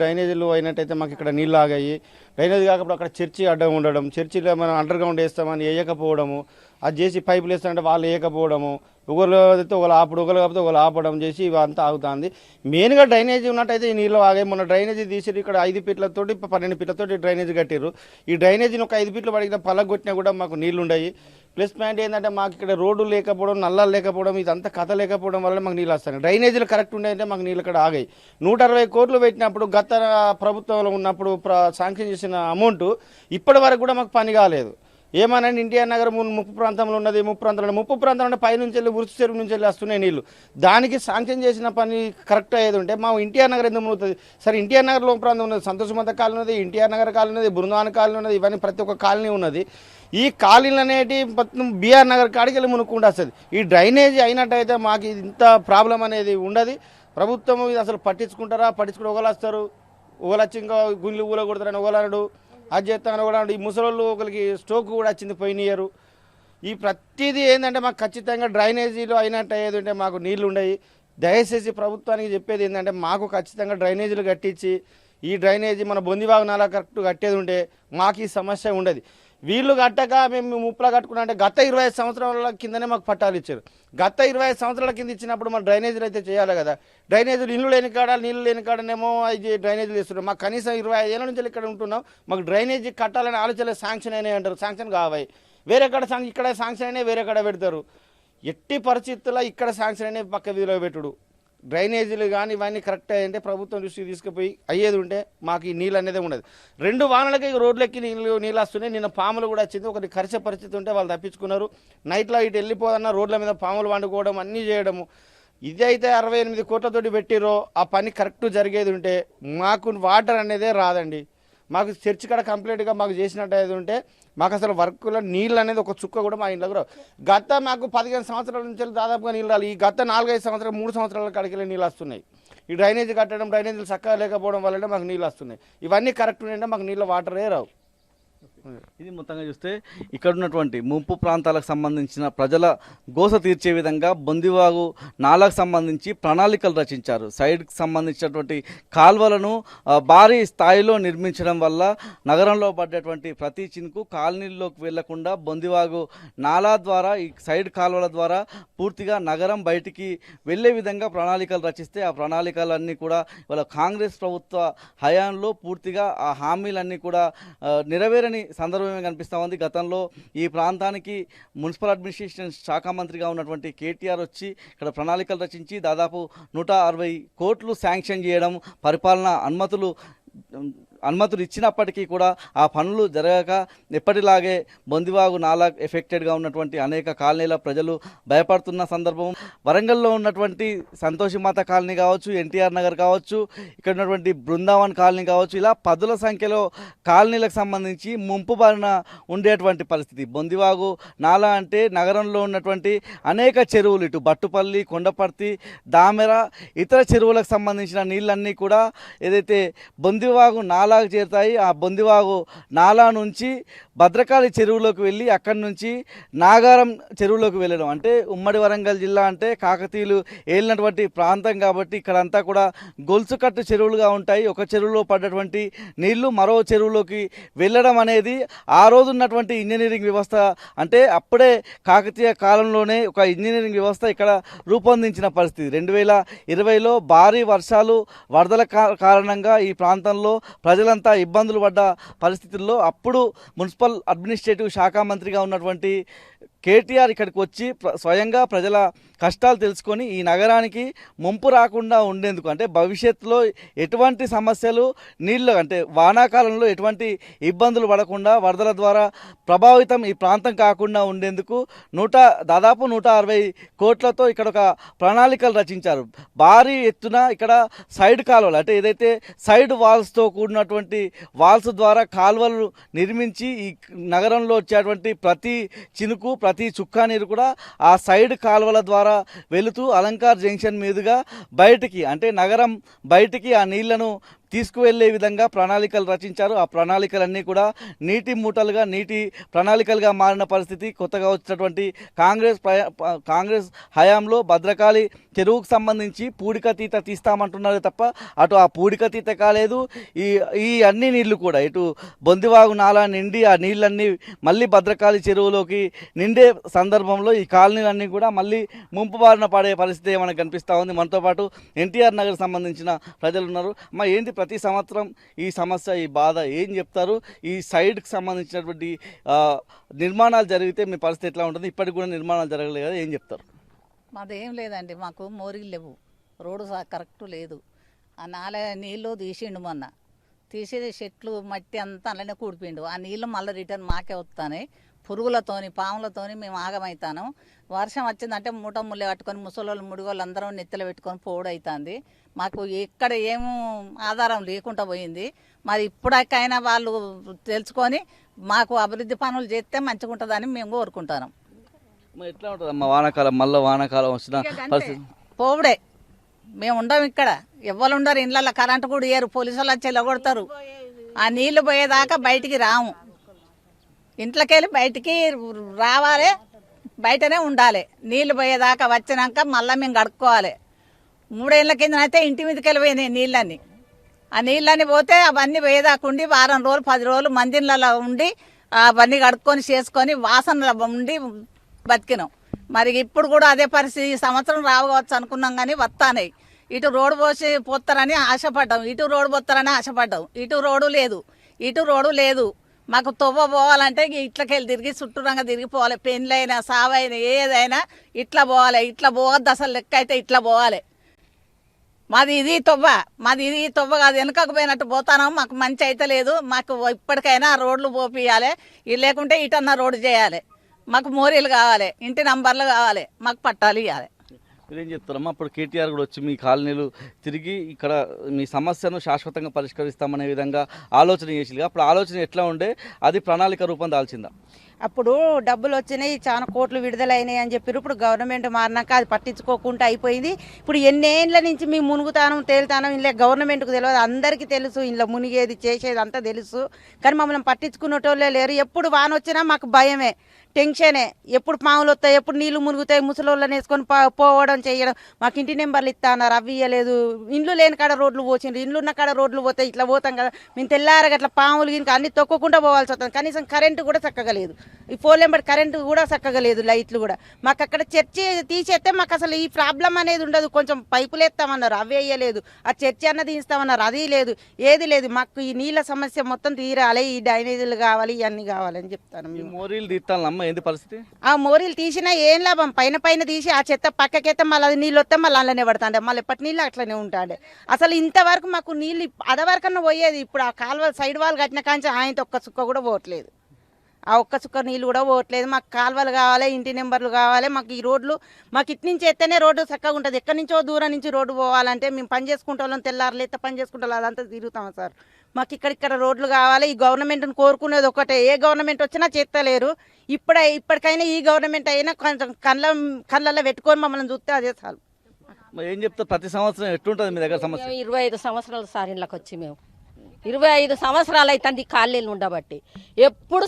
S3: డ్రైనేజీలు అయినట్టయితే మాకు ఇక్కడ నీళ్ళు ఆగాయి. డ్రైనేజీ కాకపోతే అక్కడ చర్చి అడ్డం ఉండడం, చర్చిలో మనం అండర్ గ్రౌండ్ వేస్తామని వేయకపోవడము, అది చేసి పైపులు వేస్తామంటే వాళ్ళు వేయకపోవడము, ఒకరు అయితే ఒకరు ఆపడు, ఒకరు కాకపోతే ఒకరు ఆపడం చేసి ఇవంతా ఆగుతుంది. మెయిన్గా డ్రైనేజీ ఉన్నట్టయితే ఈ నీళ్ళు ఆగాయి. మొన్న డ్రైనేజీ తీసి ఇక్కడ 5 ఫీట్లతోటి 12 ఫీట్లతోటి డ్రైనేజీ కట్టారు. ఈ డ్రైనేజీని ఒక 5 ఫీట్లు పడిగిన పళ్ళకు కొట్టినా కూడా మాకు నీళ్ళు ఉన్నాయి. ప్లస్ పాయింట్ ఏంటంటే మాకు ఇక్కడ రోడ్డు లేకపోవడం, నల్లాలు లేకపోవడం, ఇదంతా కథ లేకపోవడం వల్ల మాకు నీళ్ళు వస్తాయి. డ్రైనేజీలు కరెక్ట్ ఉన్నాయంటే మాకు నీళ్ళు ఇక్కడ ఆగాయి. 160 కోట్లు పెట్టినప్పుడు గత ప్రభుత్వంలో ఉన్నప్పుడు శాంక్షన్ చేసిన అమౌంట్ ఇప్పటి వరకు కూడా మాకు పని కాలేదు. ఏమనండి, ఎన్టీఆర్ నగర్ ముప్పు ప్రాంతంలో ఉన్నది, ముప్పు ప్రాంతంలో పైనుంచి వెళ్ళి ఉరుసు చెరువు నుంచి వెళ్ళి వస్తున్నాయి నీళ్ళు. దానికి శాంక్షన్ చేసిన పని కరెక్ట్ అయ్యేది ఉంటే మా ఎన్టీఆర్ నగర్ ఎందుకు మునుగుతుంది? సరే, ఎన్టీఆర్ నగర్లో ప్రాంతం ఉన్నది, సంతోషమంత కాలనీ ఉన్నది, ఎన్టీఆర్ నగర్ కాలనీ ఉన్నది, బృందావన కాలనీ ఉన్నది, ఇవన్నీ ప్రతి ఒక్క కాలనీ ఉన్నది. ఈ కాలనీలు అనేటి బీఆర్ నగర్ కాడికి వెళ్ళి మునుక్కుంటూ వస్తుంది. ఈ డ్రైనేజీ అయినట్టయితే మాకు ఇంత ప్రాబ్లం అనేది ఉండదు. ప్రభుత్వం ఇది అసలు పట్టించుకుంటారా? పట్టించుకుని ఒకళ్ళు వస్తారు, ఒకళ్ళు వచ్చి ఇంకా గుండ్లు ఊల కొడతారని ఒకళ్ళు అది చేస్తాను కూడా. ఈ ముసలోళ్ళు ఒకరికి స్ట్రోక్ కూడా వచ్చింది పోయినారు. ఈ ప్రతిదీ ఏంటంటే మాకు ఖచ్చితంగా డ్రైనేజీలు అయినట్టు అయ్యేది ఉంటే మాకు నీళ్లు ఉండయి. దయచేసి ప్రభుత్వానికి చెప్పేది ఏంటంటే మాకు ఖచ్చితంగా డ్రైనేజీలు కట్టించి ఈ డ్రైనేజీ మన బొందివాగు నాలా కరెక్ట్ కట్టేది ఉంటే మాకు ఈ సమస్య ఉండదు. వీళ్ళు కట్టక మేము ముప్పులా కట్టుకున్నా అంటే గత 25 సంవత్సరాల కిందనే మాకు పట్టాలు ఇచ్చారు. గత 25 సంవత్సరాల కింద ఇచ్చినప్పుడు మన డ్రైనేజీలు అయితే చేయాలి కదా. డ్రైనేజీలు ఇల్లు లేని కాడ, నీళ్ళు లేని కాడనేమో అది డ్రైనేజీలు ఇస్తున్నాం. మాకు కనీసం 25 ఏళ్ళ నుంచి ఇక్కడ ఉంటున్నాం. మాకు డ్రైనేజీ కట్టాలని ఆలోచన శాంక్షన్ అయినాయి అంటారు, శాంక్షన్ కావాయి. వేరే కాడ ఇక్కడ శాంక్షన్ అయినాయి, వేరే కాడ పెడతారు. ఎట్టి పరిస్థితుల్లో ఇక్కడ శాంక్షన్ అయినాయి పక్క వీధిలో పెట్టుడు. డ్రైనేజీలు కానీ ఇవన్నీ కరెక్ట్ అయ్యంటే ప్రభుత్వం దృష్టికి తీసుకుపోయి అయ్యేది ఉంటే మాకు ఈ నీళ్ళు అనేది ఉండదు. 2 వానలకి రోడ్లెక్కి నీళ్ళు వస్తున్నాయి. నిన్న పాములు కూడా వచ్చింది. ఒకటి కరిచే పరిస్థితి ఉంటే వాళ్ళు తప్పించుకున్నారు. నైట్లో ఇటు వెళ్ళిపోదన్నా రోడ్ల మీద పాములు వండుకోవడం అన్నీ చేయడము. ఇదైతే 68 కోట్లతోటి పెట్టిరో ఆ పని కరెక్ట్ జరిగేది ఉంటే మాకు వాటర్ అనేదే రాదండి. మాకు చర్చి కాడ కంప్లీట్గా మాకు చేసినట్టు ఉంటే మాకు అసలు వర్క్లో నీళ్ళు అనేది ఒక చుక్క కూడా మా ఇంట్లో గత మాకు 15 సంవత్సరాల నుంచి దాదాపుగా నీళ్ళు రాలి. ఈ గత 4-5 సంవత్సరాలు 3 సంవత్సరాల కాడికి నీళ్ళు వస్తున్నాయి.
S8: ఈ డ్రైనేజీ కట్టడం, డ్రైనేజీలు చక్కగా లేకపోవడం వల్లనే మాకు నీళ్ళు వస్తున్నాయి. ఇవన్నీ కరెక్ట్ ఉన్నాయంటే మాకు నీళ్ళ వాటరే రావు.
S2: ఇది మొత్తంగా చూస్తే ఇక్కడ ఉన్నటువంటి ముంపు ప్రాంతాలకు సంబంధించిన ప్రజల గోస తీర్చే విధంగా బొందివాగు నాలకు సంబంధించి ప్రణాళికలు రచించారు. సైడ్కి సంబంధించినటువంటి కాల్వలను భారీ స్థాయిలో నిర్మించడం వల్ల నగరంలో పడ్డటువంటి ప్రతి చినుకు కాలనీల్లోకి వెళ్లకుండా బొందివాగు నాలా ద్వారా ఈ సైడ్ కాల్వల ద్వారా పూర్తిగా నగరం బయటికి వెళ్లే విధంగా ప్రణాళికలు రచిస్తే ఆ ప్రణాళికలన్నీ కూడా ఇవాళ కాంగ్రెస్ ప్రభుత్వ హయాంలో పూర్తిగా ఆ హామీలన్నీ కూడా నెరవేరని సందర్భమే కనిపిస్తూ ఉంది. గతంలో ఈ ప్రాంతానికి మున్సిపల్ అడ్మినిస్ట్రేషన్ శాఖ మంత్రిగా ఉన్నటువంటి కేటీఆర్ వచ్చి ఇక్కడ ప్రణాళికలు రచించి దాదాపు 160 కోట్లు శాంక్షన్ చేయడం, పరిపాలన అనుమతులు ఇచ్చినప్పటికీ కూడా ఆ పనులు జరగక ఎప్పటిలాగే బొందివాగు నాలా ఎఫెక్టెడ్గా ఉన్నటువంటి అనేక కాలనీల ప్రజలు భయపడుతున్న సందర్భం. వరంగల్లో ఉన్నటువంటి సంతోషిమాత కాలనీ కావచ్చు, ఎన్టీఆర్ నగర్ కావచ్చు, ఇక్కడ ఉన్నటువంటి బృందావన్ కాలనీ కావచ్చు, ఇలా పదుల సంఖ్యలో కాలనీలకు సంబంధించి ముంపు బారిన ఉండేటువంటి పరిస్థితి. బొందివాగు నాలా అంటే నగరంలో ఉన్నటువంటి అనేక చెరువులు, ఇటు బట్టుపల్లి, కొండపర్తి, దామెర, ఇతర చెరువులకు సంబంధించిన నీళ్ళన్నీ కూడా ఏదైతే బొందివాగు నాలాకు చేరుతాయి. ఆ బొందివాగు నాలా నుంచి భద్రకాళి చెరువులోకి వెళ్ళి అక్కడి నుంచి నాగారం చెరువులోకి వెళ్ళడం. అంటే ఉమ్మడి వరంగల్ జిల్లా అంటే కాకతీయులు ఏలినటువంటి ప్రాంతం కాబట్టి ఇక్కడంతా కూడా గొలుసుకట్టు చెరువులుగా ఉంటాయి. ఒక చెరువులో పడ్డటువంటి నీళ్లు మరో చెరువులోకి వెళ్ళడం అనేది ఆ రోజు ఉన్నటువంటి ఇంజనీరింగ్ వ్యవస్థ, అంటే అప్పుడే కాకతీయ కాలంలోనే ఒక ఇంజనీరింగ్ వ్యవస్థ ఇక్కడ రూపొందించిన పరిస్థితి. 2020లో భారీ వర్షాలు, వరదల కారణంగా ఈ ప్రాంతంలో ప్రజలంతా ఇబ్బందులు పడ్డ పరిస్థితుల్లో అప్పుడు మున్సిపల్ అడ్మినిస్ట్రేటివ్ శాఖ మంత్రిగా ఉన్నటువంటి కేటీఆర్ ఇక్కడికి వచ్చి స్వయంగా ప్రజల కష్టాలు తెలుసుకొని ఈ నగరానికి ముంపు రాకుండా ఉండేందుకు, అంటే భవిష్యత్తులో ఎటువంటి సమస్యలు నీళ్ళు అంటే వానాకాలంలో ఎటువంటి ఇబ్బందులు పడకుండా వరదల ద్వారా ప్రభావితం ఈ ప్రాంతం కాకుండా ఉండేందుకు దాదాపు 160 కోట్లతో ఇక్కడ ఒక ప్రణాళికలు రచించారు. భారీ ఎత్తున ఇక్కడ సైడ్ కాలువలు, అంటే ఏదైతే సైడ్ వాల్స్తో కూడినటువంటి వాల్స్ ద్వారా కాలువలు నిర్మించి ఈ నగరంలో వచ్చేటువంటి ప్రతి చినుకు, ప్రతి చుక్కా నీరు కూడా ఆ సైడ్ కాలువల ద్వారా వెళుతూ అలంకార్ జంక్షన్ మీదుగా బయటికి, అంటే నగరం బయటికి ఆ నీళ్లను తీసుకువెళ్లే విధంగా ప్రణాళికలు రచించారు. ఆ ప్రణాళికలన్నీ కూడా నీటి మూటలుగా, నీటి ప్రణాళికలుగా మారిన పరిస్థితి. కొత్తగా వచ్చినటువంటి కాంగ్రెస్ హయాంలో భద్రకాళి చెరువుకు సంబంధించి పూడికతీత తీస్తామంటున్నారే తప్ప అటు ఆ పూడికతీత కాలేదు. ఈ అన్ని నీళ్లు కూడా ఇటు బొందివాగు నాలా నిండి ఆ నీళ్ళన్నీ మళ్ళీ భద్రకాళి చెరువులోకి నిండే సందర్భంలో ఈ కాలనీలన్నీ కూడా మళ్ళీ ముంపు బారిన పడే పరిస్థితి మనకు కనిపిస్తూ ఉంది. మనతో పాటు ఎన్టీఆర్ నగర్ సంబంధించిన ప్రజలు ఉన్నారు. ఏంటి ప్రతి సంవత్సరం ఈ సమస్య, ఈ బాధ ఏం చెప్తారు? ఈ సైడ్కి సంబంధించినటువంటి నిర్మాణాలు జరిగితే మీ పరిస్థితి ఎట్లా ఉంటుంది? ఇప్పటికి కూడా నిర్మాణాలు జరగలేదు కదా, ఏం చెప్తారు?
S6: మాదేం లేదండి, మాకు మోరీలు లేవు, రోడ్డు కరెక్ట్ లేదు. ఆ నీళ్ళు తీసిండు, మొన్న తీసి చెట్లు మట్టి అంతా అలానే కూడిపోయిండు. ఆ నీళ్ళు మళ్ళీ రిటర్న్ మాకే వస్తాయి. పురుగులతోని, పాములతోని మేము ఆగమవుతాను. వర్షం వచ్చిందంటే మూట ముళ్ళే పట్టుకొని ముసలోళ్ళు, ముడిగోళ్ళు అందరం నెత్తలు పెట్టుకొని పోవుడవుతుంది. మాకు ఎక్కడ ఏమో ఆధారం లేకుండా పోయింది. మరి ఇప్పటికైనా వాళ్ళు తెలుసుకొని మాకు అభివృద్ధి పనులు చేస్తే మంచిగా ఉంటుందని మేము కోరుకుంటున్నాం.
S2: ఎట్లా ఉంటుంది అమ్మ వానాకాలం, మళ్ళీ వానాకాలం వచ్చిన పరిస్థితి?
S6: పోవుడే, మేము ఉండం ఇక్కడ, ఎవ్వరు ఉండరు ఇళ్ళల్లో, కరెంటు కూడా ఇయ్యరు, పోలీసు వాళ్ళు వచ్చి ఎల్లగొడతారు. ఆ నీళ్లు పోయేదాకా బయటికి రాము, ఇంట్లోకెళ్ళి బయటికి రావాలి, బయటనే ఉండాలి. నీళ్లు పోయేదాకా వచ్చినాక మళ్ళీ మేము కడుక్కోవాలి. 3 ఏళ్ళ కింద అయితే ఇంటి మీదకి వెళ్ళిపోయినాయి నీళ్ళన్నీ. ఆ నీళ్ళన్నీ పోతే అవన్నీ పోయేదాకా ఉండి వారం రోజులు 10 రోజులు మందిళ్ళలో ఉండి అవన్నీ కడుక్కొని చేసుకొని వాసనలో ఉండి బతికినాం. మరి ఇప్పుడు కూడా అదే పరిస్థితి. ఈ సంవత్సరం రావచ్చు అనుకున్నాం కానీ వస్తానాయి. ఇటు రోడ్డు పోతారని ఆశపడ్డాం, ఇటు రోడ్డు పోతారని ఆశపడ్డాం. ఇటు రోడ్డు లేదు. మాకు తొవ్వ పోవాలంటే ఇట్లకెళ్ళి తిరిగి చుట్టూరంగా తిరిగిపోవాలి. పెళ్ళైనా సావైనా ఏదైనా ఇట్లా పోవాలి. ఇట్లా పోవద్దు అసలు, లెక్క అయితే ఇట్లా పోవాలి. మాది ఇది తొవ్వ కాదు, వెనకకు పోయినట్టు పోతాను. మాకు మంచి అయితే లేదు. మాకు ఇప్పటికైనా రోడ్లు పోపియాలి, లేకుంటే ఇటన్నా రోడ్డు చేయాలి. మాకు మోరీలు కావాలి, ఇంటి నంబర్లు కావాలి, మాకు పట్టాలు ఇవ్వాలి.
S2: మీరేం చెప్తారమ్మా? అప్పుడు కేటీఆర్ కూడా వచ్చి మీ కాలనీలు తిరిగి ఇక్కడ మీ సమస్యను శాశ్వతంగా పరిష్కరిస్తామనే విధంగా ఆలోచన చేసింది. అప్పుడు ఆలోచన ఎట్లా ఉండే, అది ప్రణాళిక రూపం దాల్చిందా?
S7: అప్పుడు డబ్బులు వచ్చినాయి, చాలా కోట్లు విడుదలైనాయి అని చెప్పారు. ఇప్పుడు గవర్నమెంట్ మారినాక అది పట్టించుకోకుండా అయిపోయింది. ఇప్పుడు ఎన్నేళ్ళ నుంచి మేము మునుగుతానం తేలుతానం, ఇలా గవర్నమెంట్కు తెలియదు, అందరికీ తెలుసు, ఇలా మునిగేది చేసేది అంతా తెలుసు. కానీ మమ్మల్ని పట్టించుకునేటోళ్ళే లేరు. ఎప్పుడు వాన వచ్చినా మాకు భయమే, టెన్షనే. ఎప్పుడు పాములు వస్తాయి, ఎప్పుడు నీళ్లు మునుగుతాయి, ముసలోళ్ళని వేసుకొని పోవడం చేయడం. మాకు ఇంటి నెంబర్లు ఇస్తా అన్నారు, అవి ఇవ్వలేదు. ఇండ్లు లేని కాడ రోడ్లు పోసిండ్రు, ఇండ్లు ఉన్న కాడ రోడ్లు పోతాయి. ఇట్లా పోతాం కదా మేము, తెల్లారగా అట్లా పాములు గినికి అన్ని తొక్కకుండా పోవాల్సి వస్తుంది. కనీసం కరెంటు కూడా చక్కగా లేదు, ఈ ఫోన్ నెంబర్ కరెంటు కూడా చక్కగా లేదు, లైట్లు కూడా. మాకు అక్కడ చర్చి తీసేస్తే మాకు అసలు ఈ ప్రాబ్లం అనేది ఉండదు. కొంచెం పైపులు ఎత్తామన్నారు, అవి వేయలేదు. ఆ చర్చి అన్నది ఇస్తామన్నారు, అది లేదు, ఏది లేదు. మాకు ఈ నీళ్ళ సమస్య మొత్తం తీరాలి, ఈ డ్రైనేజీలు కావాలి, ఇవన్నీ కావాలని చెప్తాను.
S2: ఈ మోరీలు తీస్తానమ్మా, ఏంది పరిస్థితి?
S7: ఆ మోరీలు తీసినా ఏం లాభం, పైన పైన తీసి ఆ చెత్త పక్కకెత్తే మళ్ళీ అది నీళ్ళు వస్తే మళ్ళీ అందులోనే పడతాండే, మళ్ళీ ఎప్పటి నీళ్ళు అట్లనే ఉంటాండే. అసలు ఇంతవరకు మాకు నీళ్ళు అదవరకన్నా పోయేది. ఇప్పుడు ఆ కాలువ సైడ్ వాళ్ళు కట్టిన కాంచి ఆయనతో ఒక్క చుక్క కూడా పోవట్లేదు, ఆ ఒక్క చుక్క నీళ్ళు కూడా పోవట్లేదు. మాకు కాలువలు కావాలి, ఇంటి నెంబర్లు కావాలి. మాకు ఈ రోడ్లు మాకు ఇటు నుంచి ఎత్తేనే రోడ్డు చక్కగా ఉంటుంది. ఎక్కడి నుంచో దూరం నుంచి రోడ్డు పోవాలంటే మేము పని చేసుకుంటాం, తెల్లారులు ఎత్త పని చేసుకుంటాం, అదంతా తిరుగుతాం సార్. మాకు ఇక్కడ రోడ్లు కావాలి. ఈ గవర్నమెంట్ని కోరుకునేది ఒకటే, ఏ గవర్నమెంట్ వచ్చినా చేస్తలేరు. ఇప్పటికైనా ఈ గవర్నమెంట్ అయినా కొంచెం కళ్ళల్లో పెట్టుకొని మమ్మల్ని చూస్తే అదే చాలు.
S2: ఏం చెప్తారు, ప్రతి సంవత్సరం ఎట్లుంటుంది మీ దగ్గర సమస్య?
S9: 25 సంవత్సరాలు సార్ ఇళ్ళకి వచ్చి మేము 25 సంవత్సరాలు అవుతుంది కాళ్ళీళ్ళు ఉండబట్టి. ఎప్పుడు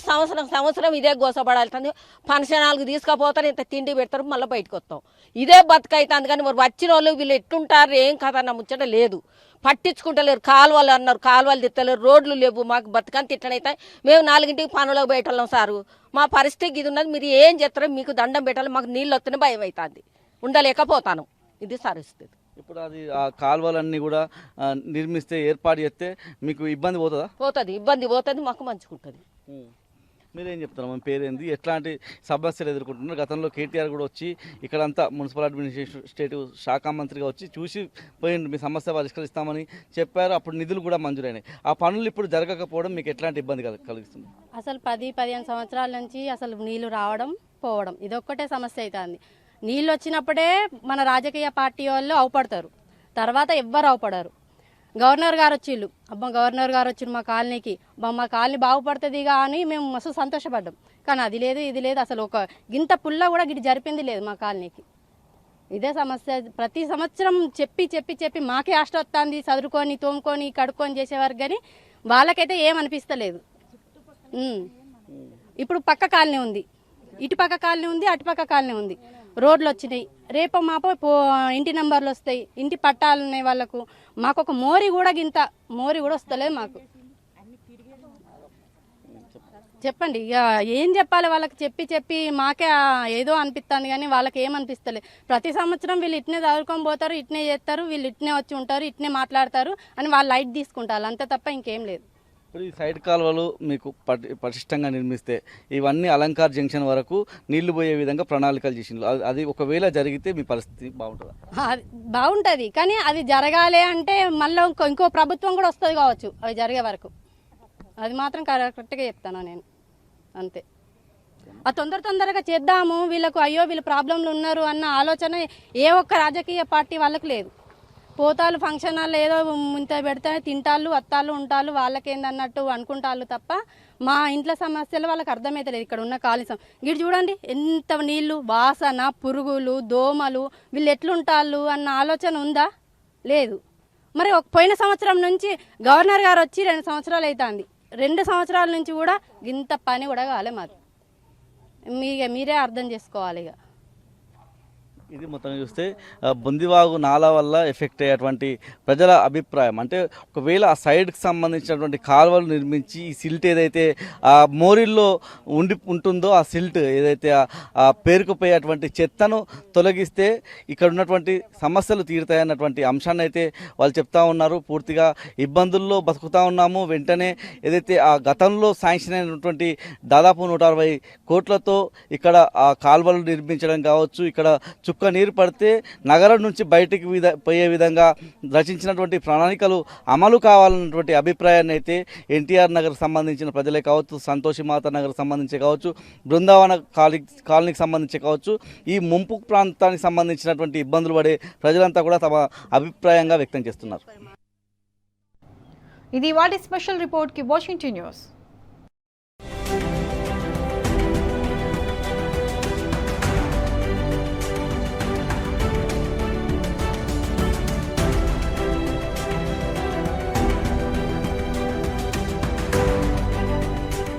S9: సంవత్సరం ఇదే గోసపడాల్సింది. ఫంక్షన్ హాల్కి తీసుకుపోతారు, ఇంత తిండి పెడతారు, మళ్ళీ బయటకు వస్తాం. ఇదే బతుకైతుంది. కానీ మరి వచ్చిన వాళ్ళు వీళ్ళు ఎట్లుంటారు, ఏం కథ అన్న ముచ్చట లేదు, పట్టించుకుంటలేరు. కాలువలు అన్నారు, కాలువలు తిట్టలేరు, రోడ్లు లేవు. మాకు బతుకని తిట్టనైతే మేము 4ంటికి పనులకు బయటెళ్ళాం సారు. మా పరిస్థితి ఇది ఉన్నది, మీరు ఏం చేస్తారో మీకు దండం పెట్టాలి. మాకు నీళ్ళు వస్తేనే భయం అవుతుంది, ఉండలేకపోతాను. ఇది పరిస్థితి.
S2: ఇప్పుడు అది ఆ కాలువలన్నీ కూడా నిర్మిస్తే, ఏర్పాటు చేస్తే మీకు ఇబ్బంది పోతుందా?
S9: ఇబ్బంది పోతుంది, మాకు మంచుకుంటుంది.
S2: మీరేం చెప్తారు, మన పేరేంది, ఎట్లాంటి సమస్యలు ఎదుర్కొంటున్నారు? గతంలో కేటీఆర్ కూడా వచ్చి ఇక్కడంతా మున్సిపల్ అడ్మినిస్ట్రేషన్ స్టేట్ శాఖ మంత్రిగా వచ్చి చూసి పోయిండు, మీ సమస్య పరిష్కరిస్తామని చెప్పారు. అప్పుడు నిధులు కూడా మంజూరైనాయి. ఆ పనులు ఇప్పుడు జరగకపోవడం మీకు ఎట్లాంటి ఇబ్బంది కలిగిస్తుంది?
S10: అసలు 10-15 సంవత్సరాల నుంచి అసలు నీళ్లు రావడం పోవడం ఇదొక్కటే సమస్య అవుతుంది. నీళ్ళు వచ్చినప్పుడే మన రాజకీయ పార్టీ వాళ్ళు అవపడతారు, తర్వాత ఎవ్వరు అవపడరు. గవర్నర్ గారు వచ్చిళ్ళు, గవర్నర్ గారు వచ్చి మా కాలనీకి, మా కాలనీ బాగుపడుతుంది అని మేము మస్తు సంతోషపడ్డాం. కానీ అది లేదు, ఇది లేదు, అసలు ఒక గింత పుల్ల కూడా గిటి జరిపింది లేదు మా కాలనీకి. ఇదే సమస్య. ప్రతి సంవత్సరం చెప్పి మాకే ఆష్ట వస్తుంది, చదువుకొని తోముకొని కడుక్కొని చేసేవారు. కానీ వాళ్ళకైతే ఏమనిపిస్తలేదు. ఇప్పుడు పక్క కాలనీ ఉంది, ఇటు పక్క కాలనీ ఉంది, అటుపక్క కాలనీ ఉంది. రోడ్లు వచ్చినాయి, రేపో మాపో ఇంటి నెంబర్లు వస్తాయి, ఇంటి పట్టాలు ఉన్నాయి వాళ్ళకు. మాకు ఒక మోరీ కూడా వస్తలేదు మాకు. చెప్పండి ఇక ఏం చెప్పాలి వాళ్ళకి? చెప్పి మాకే ఏదో అనిపిస్తుంది, కానీ వాళ్ళకి ఏమనిపిస్తలేదు. ప్రతి సంవత్సరం వీళ్ళు ఇట్నే చదువుకొని పోతారు, ఇట్నే చేస్తారు, వీళ్ళు ఇట్నే వచ్చి ఉంటారు, ఇట్నే మాట్లాడతారు అని వాళ్ళు లైట్ తీసుకుంటారు, అంతే తప్ప ఇంకేం లేదు.
S2: ఇప్పుడు ఈ సైడ్ కాలువలు మీకు పటిష్టంగా నిర్మిస్తే ఇవన్నీ అలంకార్ జంక్షన్ వరకు నీళ్లు పోయే విధంగా ప్రణాళికలు చేసిండ్రు. అది ఒకవేళ జరిగితే మీ పరిస్థితి బాగుంటుందా?
S10: బాగుంటుంది, కానీ అది జరగాలి అంటే మళ్ళీ ఇంకో ప్రభుత్వం కూడా వస్తుంది కావచ్చు అవి జరిగే వరకు. అది మాత్రం కరెక్ట్గా చెప్తాను నేను, అంతే. ఆ తొందరగా చేద్దాము, వీళ్ళకు అయ్యో వీళ్ళు ప్రాబ్లంలు ఉన్నారు అన్న ఆలోచన ఏ ఒక్క రాజకీయ పార్టీ వాళ్ళకు లేదు. పోతాలు ఫంక్షన్ హాల్ ఏదో ఇంత పెడితే తింటాళ్ళు, అత్తాళ్ళు, ఉంటాళ్ళు, వాళ్ళకేందన్నట్టు అనుకుంటాళ్ళు తప్ప మా ఇంట్లో సమస్యలు వాళ్ళకి అర్థమవుతలేదు. ఇక్కడ ఉన్న కాలుష్యం గిడి చూడండి, ఎంత నీళ్లు, వాసన, పురుగులు, దోమలు, వీళ్ళు ఎట్లుంటాళ్ళు అన్న ఆలోచన ఉందా? లేదు. మరి పోయిన సంవత్సరం నుంచి గవర్నర్ గారు వచ్చి 2 సంవత్సరాలు అవుతుంది, 2 సంవత్సరాల నుంచి కూడా ఇంత పని కూడా కాలే మాది. మీరే అర్థం చేసుకోవాలి. ఇక
S2: ఇది మొత్తం చూస్తే బొందివాగు నాలా వల్ల ఎఫెక్ట్ అయ్యేటువంటి ప్రజల అభిప్రాయం. అంటే ఒకవేళ ఆ సైడ్కి సంబంధించినటువంటి కాలువలు నిర్మించి ఈ సిల్ట్ ఏదైతే ఆ మోరిల్లో ఉంటుందో, ఆ సిల్ట్ ఏదైతే ఆ పేరుకుపోయేటువంటి చెత్తను తొలగిస్తే ఇక్కడ ఉన్నటువంటి సమస్యలు తీరుతాయన్నటువంటి అంశాన్ని అయితే వాళ్ళు చెప్తా ఉన్నారు. పూర్తిగా ఇబ్బందుల్లో బతుకుతూ ఉన్నాము. వెంటనే ఏదైతే ఆ గతంలో శాంక్షన్ అయినటువంటి దాదాపు 160 కోట్లతో ఇక్కడ ఆ కాలువలు నిర్మించడం కావచ్చు, ఇక్కడ చుక్క నీరు పడితే నగరం నుంచి బయటికి పోయే విధంగా రచించినటువంటి ప్రణాళికలు అమలు కావాలన్నటువంటి అభిప్రాయాన్ని అయితే ఎన్టీఆర్ నగర్ సంబంధించిన ప్రజలే కావచ్చు, సంతోషిమాత నగర్ సంబంధించి కావచ్చు, బృందావన కాలనీకి సంబంధించి కావచ్చు, ఈ ముంపు ప్రాంతానికి సంబంధించినటువంటి ఇబ్బందులు పడే ప్రజలంతా కూడా తమ అభిప్రాయంగా వ్యక్తం చేస్తున్నారు.
S1: ఇది వాటి స్పెషల్ రిపోర్ట్కి వాషింగ్టన్ న్యూస్.